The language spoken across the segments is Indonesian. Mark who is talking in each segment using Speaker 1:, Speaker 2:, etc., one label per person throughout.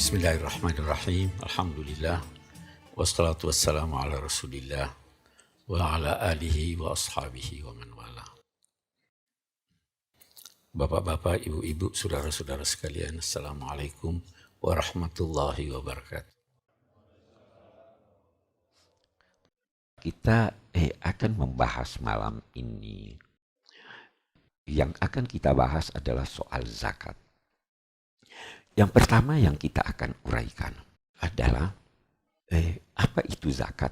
Speaker 1: Bismillahirrahmanirrahim. Alhamdulillah. Wassalatu wassalamu ala rasulillah wa ala alihi wa ashabihi wa man wala. Bapak-bapak, ibu-ibu, saudara-saudara sekalian, Assalamualaikum warahmatullahi wabarakatuh.
Speaker 2: Kita akan membahas malam ini. Yang akan kita bahas adalah soal zakat. Yang pertama yang kita akan uraikan adalah apa itu zakat,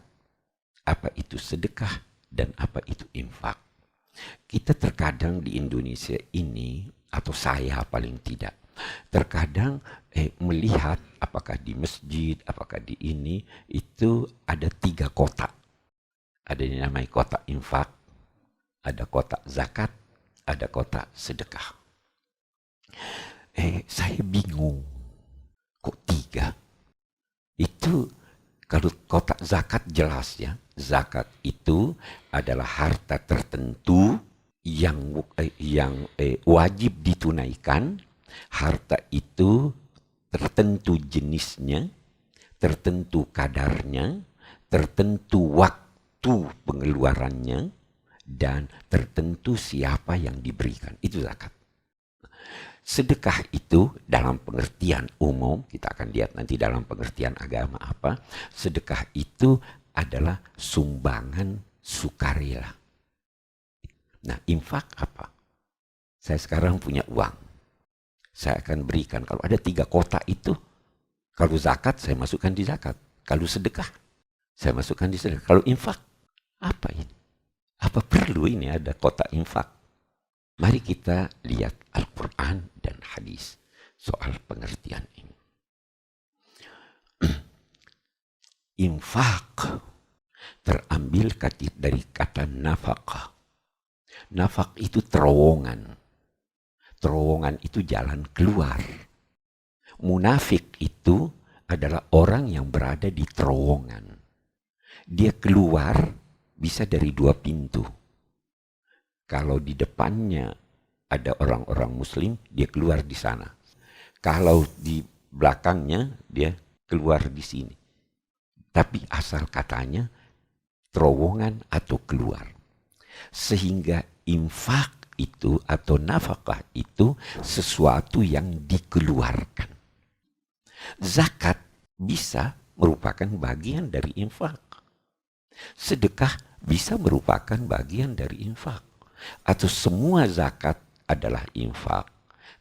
Speaker 2: apa itu sedekah, dan apa itu infak. Kita terkadang di Indonesia ini, atau saya paling tidak, terkadang melihat apakah di masjid, apakah di ini, itu ada 3 kotak. Ada yang namanya kotak infak, ada kotak zakat, ada kotak sedekah. Saya bingung, kok 3? Itu kalau kotak zakat jelas ya, zakat itu adalah harta tertentu yang wajib ditunaikan. Harta itu tertentu jenisnya, tertentu kadarnya, tertentu waktu pengeluarannya, dan tertentu siapa yang diberikan. Itu zakat. Sedekah itu dalam pengertian umum, kita akan lihat nanti dalam pengertian agama apa. Sedekah itu adalah sumbangan sukarela. Nah, infak apa? Saya sekarang punya uang. Saya akan berikan, kalau ada 3 kotak itu, kalau zakat saya masukkan di zakat. Kalau sedekah, saya masukkan di sedekah. Kalau infak, apa ini? Apa perlu ini ada kotak infak? Mari kita lihat Al-Quran dan hadis soal pengertian ini. Infak terambil dari kata nafkah. Nafkah itu terowongan. Terowongan itu jalan keluar. Munafik itu adalah orang yang berada di terowongan. Dia keluar bisa dari 2 pintu. Kalau di depannya ada orang-orang muslim, dia keluar di sana. Kalau di belakangnya, dia keluar di sini. Tapi asal katanya terowongan atau keluar. Sehingga infak itu atau nafkah itu sesuatu yang dikeluarkan. Zakat bisa merupakan bagian dari infak. Sedekah bisa merupakan bagian dari infak. Atau semua zakat adalah infak,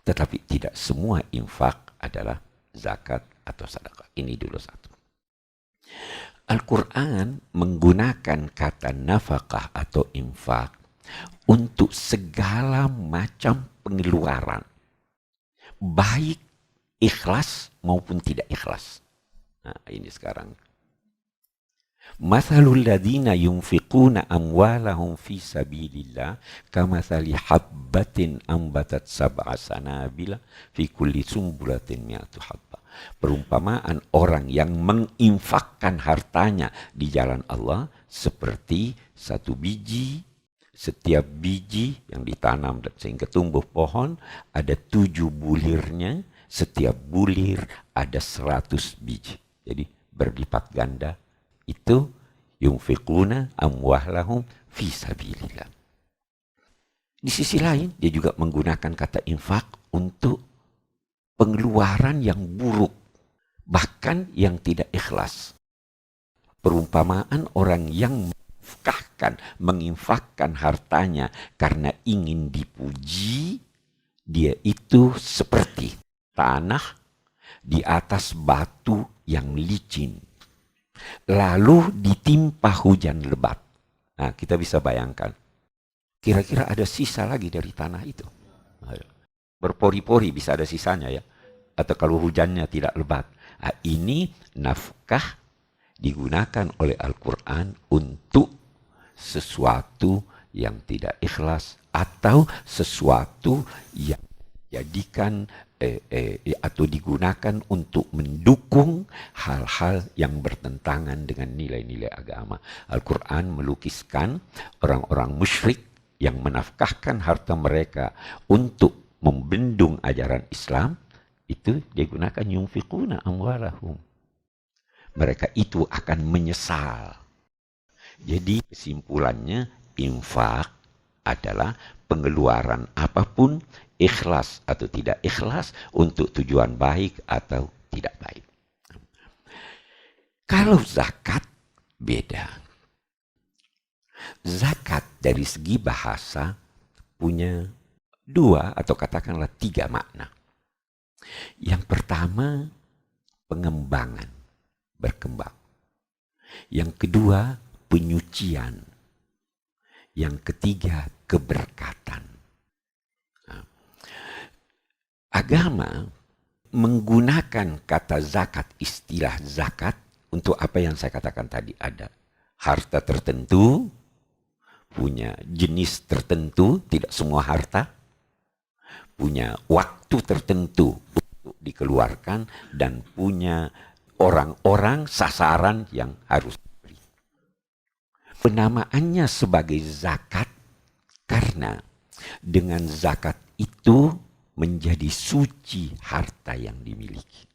Speaker 2: tetapi tidak semua infak adalah zakat atau sedekah. Ini dulu satu. Al-Quran menggunakan kata nafkah atau infak untuk segala macam pengeluaran, baik ikhlas maupun tidak ikhlas. Nah, ini sekarang. Mathalul ladzina yunfiquna amwalahum fi sabilillah kamathali habbatin ambatat sab'a sanabila fi kulli sumbulatin mi'atu habba. Perumpamaan orang yang menginfakkan hartanya di jalan Allah seperti 1 biji. Setiap biji yang ditanam sehingga tumbuh pohon ada 7 bulirnya. Setiap bulir ada 100 biji. Jadi berlipat ganda. Itu yunfiquna amwalahum fi sabilillah. Di sisi lain, dia juga menggunakan kata infak untuk pengeluaran yang buruk, bahkan yang tidak ikhlas. Perumpamaan orang yang menginfakkan hartanya karena ingin dipuji, dia itu seperti tanah di atas batu yang licin. Lalu ditimpa hujan lebat. Nah, kita bisa bayangkan. Kira-kira ada sisa lagi dari tanah itu. Berpori-pori bisa ada sisanya ya. Atau kalau hujannya tidak lebat. Nah, ini nafkah digunakan oleh Al-Quran untuk sesuatu yang tidak ikhlas. Atau sesuatu yang jadikan atau digunakan untuk mendukung hal-hal yang bertentangan dengan nilai-nilai agama. Al-Quran melukiskan orang-orang musyrik yang menafkahkan harta mereka untuk membendung ajaran Islam itu digunakan yunfiquna amwalahum. Mereka itu akan menyesal. Jadi kesimpulannya infak adalah pengeluaran apapun, ikhlas atau tidak ikhlas, untuk tujuan baik atau tidak baik. Kalau zakat beda. Zakat dari segi bahasa punya dua atau katakanlah tiga makna. Yang pertama, pengembangan, berkembang. Yang kedua, penyucian. Yang ketiga, keberkatan. Nah, agama menggunakan kata zakat, istilah zakat, untuk apa yang saya katakan tadi. Ada harta tertentu, punya jenis tertentu, tidak semua harta, punya waktu tertentu untuk dikeluarkan, dan punya orang-orang sasaran yang harus diberi. Penamaannya sebagai zakat karena dengan zakat itu menjadi suci harta yang dimiliki.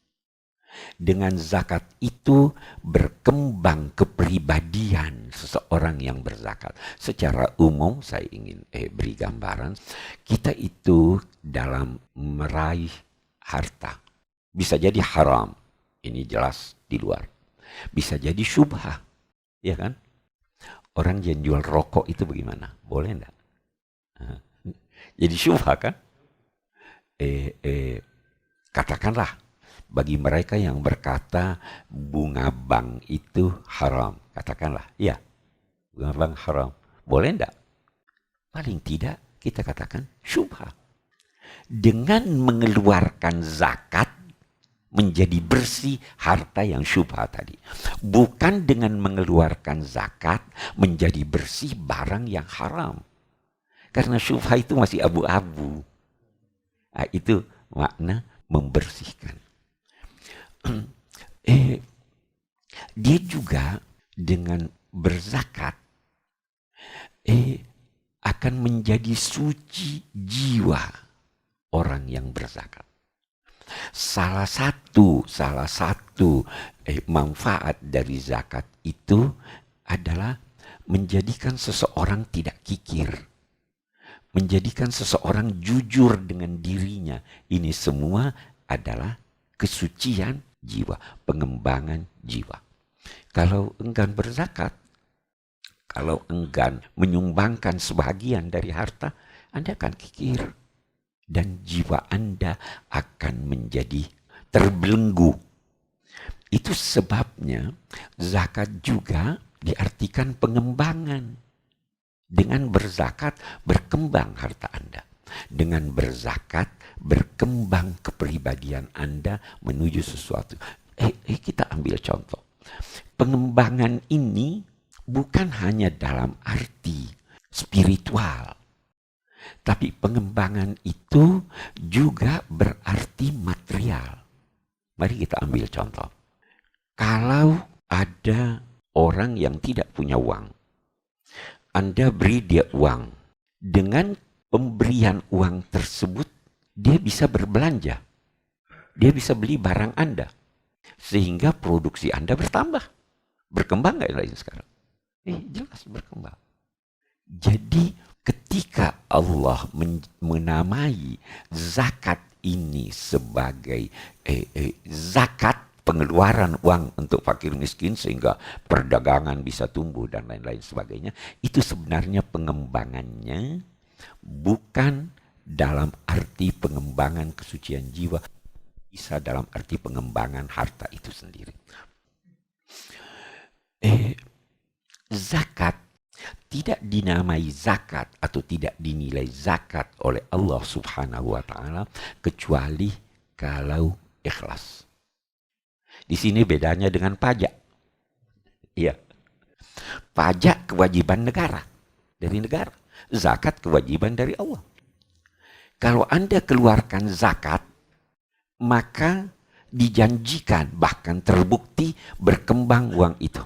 Speaker 2: Dengan zakat itu berkembang kepribadian seseorang yang berzakat. Secara umum saya ingin beri gambaran, kita itu dalam meraih harta bisa jadi haram, ini jelas di luar. Bisa jadi syubhah, ya kan? Orang yang jual rokok itu bagaimana? Boleh enggak? Jadi syubhah kan? Katakanlah bagi mereka yang berkata bunga bank itu haram, katakanlah, ya, bunga bank haram, boleh enggak? Paling tidak kita katakan syubhah. Dengan mengeluarkan zakat menjadi bersih harta yang syubhah tadi. Bukan dengan mengeluarkan zakat menjadi bersih barang yang haram. Karena syubhah itu masih abu-abu. Nah, itu makna membersihkan. Dia juga dengan berzakat akan menjadi suci jiwa orang yang berzakat. Salah satu manfaat dari zakat itu adalah menjadikan seseorang tidak kikir, menjadikan seseorang jujur dengan dirinya. Ini semua adalah kesucian jiwa, pengembangan jiwa. Kalau enggan berzakat, kalau enggan menyumbangkan sebagian dari harta, Anda akan kikir. Dan jiwa Anda akan menjadi terbelenggu. Itu sebabnya zakat juga diartikan pengembangan. Dengan berzakat berkembang harta Anda. Dengan berzakat berkembang kepribadian Anda menuju sesuatu. Kita ambil contoh. Pengembangan ini bukan hanya dalam arti spiritual. Tapi pengembangan itu juga berarti material. Mari kita ambil contoh. Kalau ada orang yang tidak punya uang, Anda beri dia uang. Dengan pemberian uang tersebut, dia bisa berbelanja. Dia bisa beli barang Anda. Sehingga produksi Anda bertambah. Berkembang nggak lain sekarang? Jelas berkembang. Jadi ketika Allah menamai zakat ini sebagai zakat pengeluaran uang untuk fakir miskin sehingga perdagangan bisa tumbuh dan lain-lain sebagainya, itu sebenarnya pengembangannya bukan dalam arti pengembangan kesucian jiwa, bisa dalam arti pengembangan harta itu sendiri. Zakat tidak dinamai zakat atau tidak dinilai zakat oleh Allah Subhanahu wa taala kecuali kalau ikhlas. Di sini bedanya dengan pajak. Iya. Pajak kewajiban negara, dari negara. Zakat kewajiban dari Allah. Kalau Anda keluarkan zakat, maka dijanjikan bahkan terbukti berkembang uang itu.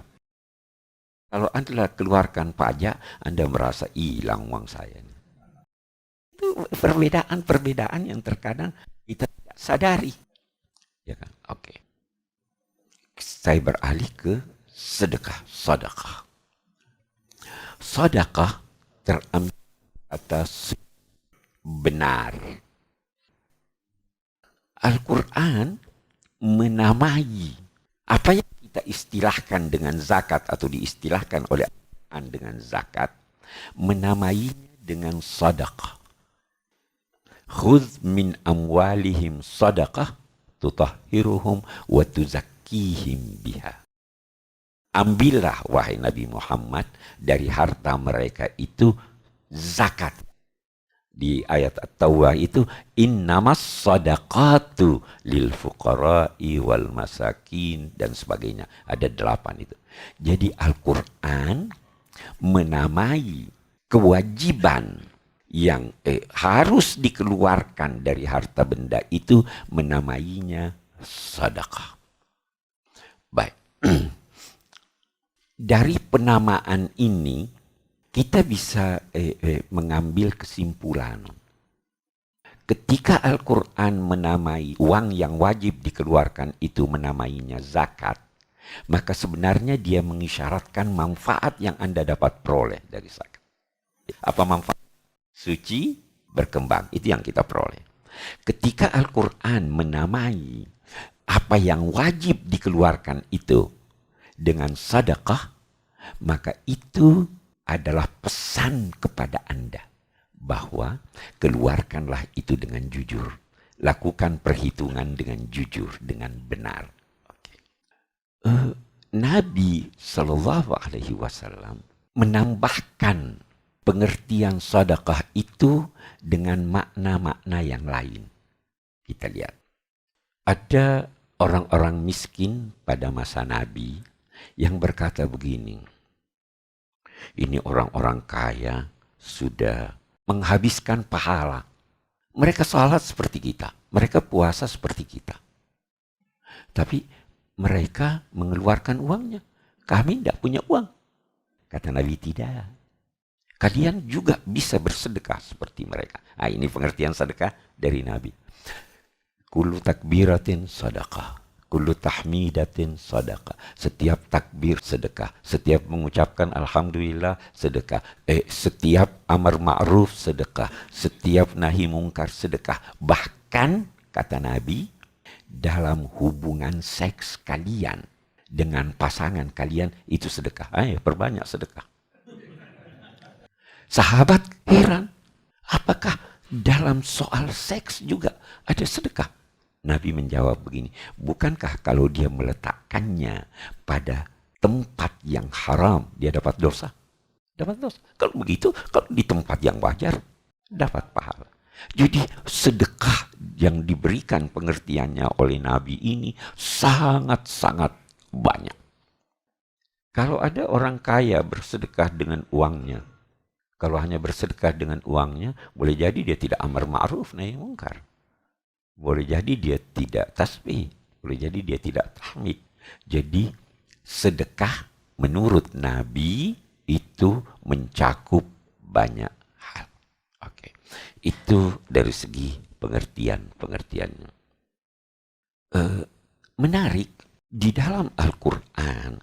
Speaker 2: Kalau Anda keluarkan pajak, Anda merasa hilang uang saya. Itu perbedaan-perbedaan yang terkadang kita tidak sadari. Ya kan? Oke. Saya beralih ke sedekah, sedekah. Sedekah terambil atas benar. Al-Quran menamai apa yang kita istilahkan dengan zakat atau diistilahkan oleh Al-Quran dengan zakat, menamainya dengan sedekah. Khudh min amwalihim sadaqah tutahhiruhum wa tuzakkihim biha. Ambillah wahai Nabi Muhammad dari harta mereka itu zakat. Di ayat At-Taubah itu innamas sadaqatu lil fuqara'i wal masakin dan sebagainya. Ada 8 itu. Jadi Al-Quran menamai kewajiban yang harus dikeluarkan dari harta benda itu, menamainya sedekah. Baik. Dari penamaan ini kita bisa mengambil kesimpulan. Ketika Al-Quran menamai uang yang wajib dikeluarkan itu menamainya zakat, maka sebenarnya dia mengisyaratkan manfaat yang Anda dapat peroleh dari zakat. Apa manfaat? Suci, berkembang. Itu yang kita peroleh. Ketika Al-Quran menamai apa yang wajib dikeluarkan itu dengan sedekah, maka itu adalah pesan kepada Anda bahwa keluarkanlah itu dengan jujur. Lakukan perhitungan dengan jujur, dengan benar. Okay. Nabi SAW menambahkan pengertian sedekah itu dengan makna-makna yang lain. Kita lihat. Ada orang-orang miskin pada masa Nabi yang berkata begini. Ini orang-orang kaya sudah menghabiskan pahala. Mereka salat seperti kita. Mereka puasa seperti kita. Tapi mereka mengeluarkan uangnya. Kami tidak punya uang. Kata Nabi, tidak. Kalian juga bisa bersedekah seperti mereka. Nah, ini pengertian sedekah dari Nabi. Kullu takbiratin sedekah. Kullu tahmidatin sedekah. Setiap takbir sedekah. Setiap mengucapkan alhamdulillah sedekah. Setiap amar ma'ruf sedekah. Setiap nahi mungkar sedekah. Bahkan, kata Nabi, dalam hubungan seks kalian dengan pasangan kalian itu sedekah. Perbanyak sedekah. Sahabat heran, apakah dalam soal seks juga ada sedekah? Nabi menjawab begini, bukankah kalau dia meletakkannya pada tempat yang haram, dia dapat dosa? Dapat dosa. Kalau begitu, kalau di tempat yang wajar, dapat pahala. Jadi sedekah yang diberikan pengertiannya oleh Nabi ini sangat-sangat banyak. Kalau ada orang kaya bersedekah dengan uangnya, kalau hanya bersedekah dengan uangnya, boleh jadi dia tidak amar ma'ruf nahi mungkar. Boleh jadi dia tidak tasbih, boleh jadi dia tidak tahmid. Jadi sedekah menurut Nabi itu mencakup banyak hal. Oke. Itu dari segi pengertiannya. Menarik, di dalam Al-Quran,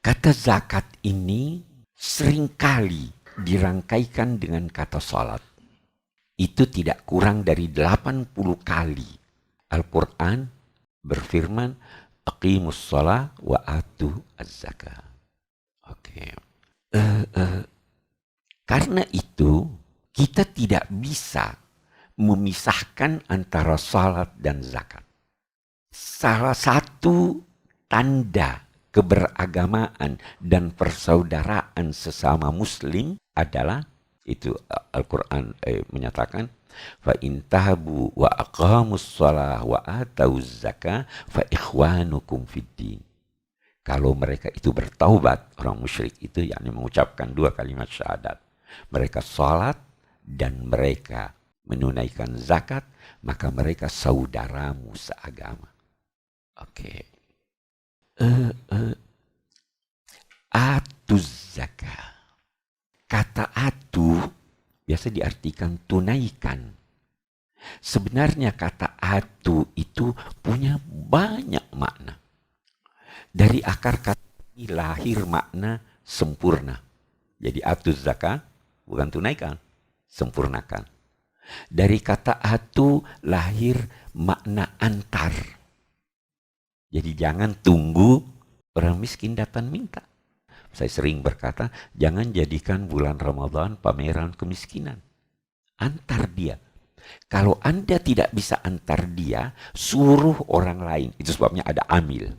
Speaker 2: kata zakat ini seringkali dirangkaikan dengan kata salat. Itu tidak kurang dari 80 kali Al-Quran berfirman aqimus shalah wa atu az-zakah. Oke. Karena itu kita tidak bisa memisahkan antara salat dan zakat. Salah satu tanda keberagamaan dan persaudaraan sesama muslim adalah itu Al-Quran menyatakan fa in tahabu wa aqamus shalah wa atauz zakah fa ikhwanukum fiddin. Kalau mereka itu bertaubat, orang musyrik itu yakni mengucapkan 2 kalimat syahadat, mereka salat dan mereka menunaikan zakat, maka mereka saudaramu seagama. Oke. Atuz zakah. Kata atu biasa diartikan tunaikan. Sebenarnya kata atu itu punya banyak makna. Dari akar kata ini lahir makna sempurna. Jadi atu zakat bukan tunaikan, sempurnakan. Dari kata atu lahir makna antar. Jadi jangan tunggu orang miskin datang minta. Saya sering berkata, jangan jadikan bulan Ramadan pameran kemiskinan. Antar dia. Kalau Anda tidak bisa antar dia, suruh orang lain. Itu sebabnya ada amil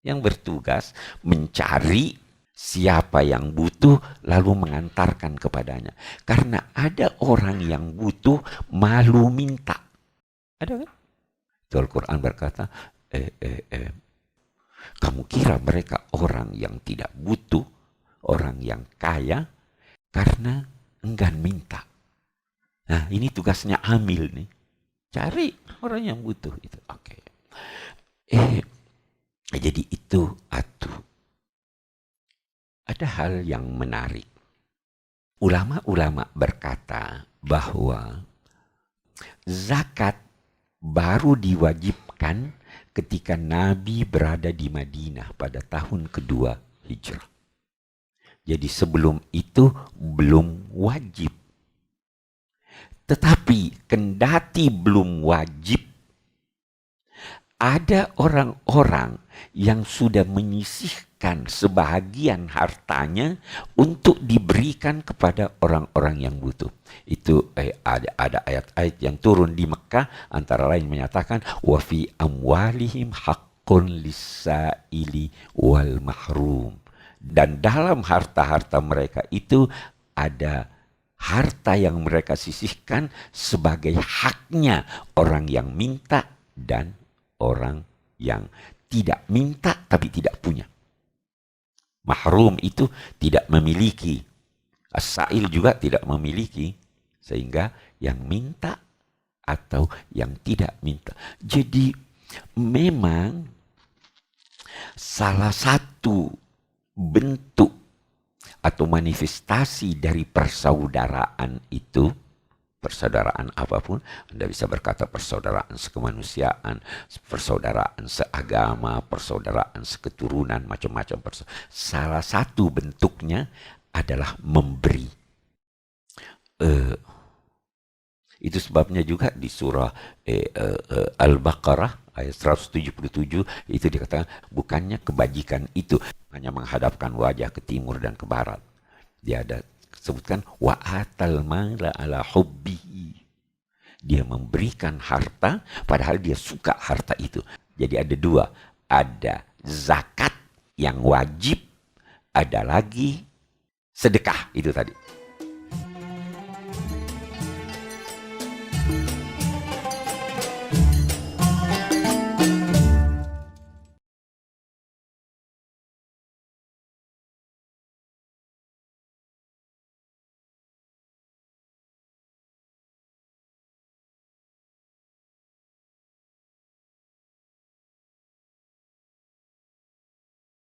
Speaker 2: yang bertugas mencari siapa yang butuh lalu mengantarkan kepadanya. Karena ada orang yang butuh malu minta. Ada kan? Al-Quran berkata, kamu kira mereka orang yang tidak butuh, orang yang kaya, karena enggan minta. Nah, ini tugasnya amil nih. Cari orang yang butuh itu. Oke. Jadi itu atu. Ada hal yang menarik. Ulama-ulama berkata bahwa zakat baru diwajibkan ketika Nabi berada di Madinah pada tahun kedua Hijrah. Jadi sebelum itu belum wajib. Tetapi kendati belum wajib, ada orang-orang yang sudah menyisihkan sebahagian hartanya untuk diberikan kepada orang-orang yang butuh. Itu ada ayat-ayat yang turun di Mekah, antara lain menyatakan wa fi amwalihim haqqun lis-sa'ili wal mahrum. Dan dalam harta-harta mereka itu ada harta yang mereka sisihkan sebagai haknya orang yang minta dan orang yang tidak minta tapi tidak punya. Mahrum itu tidak memiliki. As-sa'il juga tidak memiliki. Sehingga yang minta atau yang tidak minta. Jadi memang salah satu bentuk atau manifestasi dari persaudaraan itu, persaudaraan apapun, Anda bisa berkata persaudaraan sekemanusiaan, persaudaraan seagama, persaudaraan seketurunan, macam-macam. Salah satu bentuknya adalah memberi. Itu sebabnya juga di surah Al-Baqarah ayat 177 itu dikatakan bukannya kebajikan itu hanya menghadapkan wajah ke timur dan ke barat. Dia ada sebutkan wa atal mala ala hubbihi. Dia memberikan harta padahal dia suka harta itu. Jadi ada dua, ada zakat yang wajib, ada lagi sedekah itu tadi.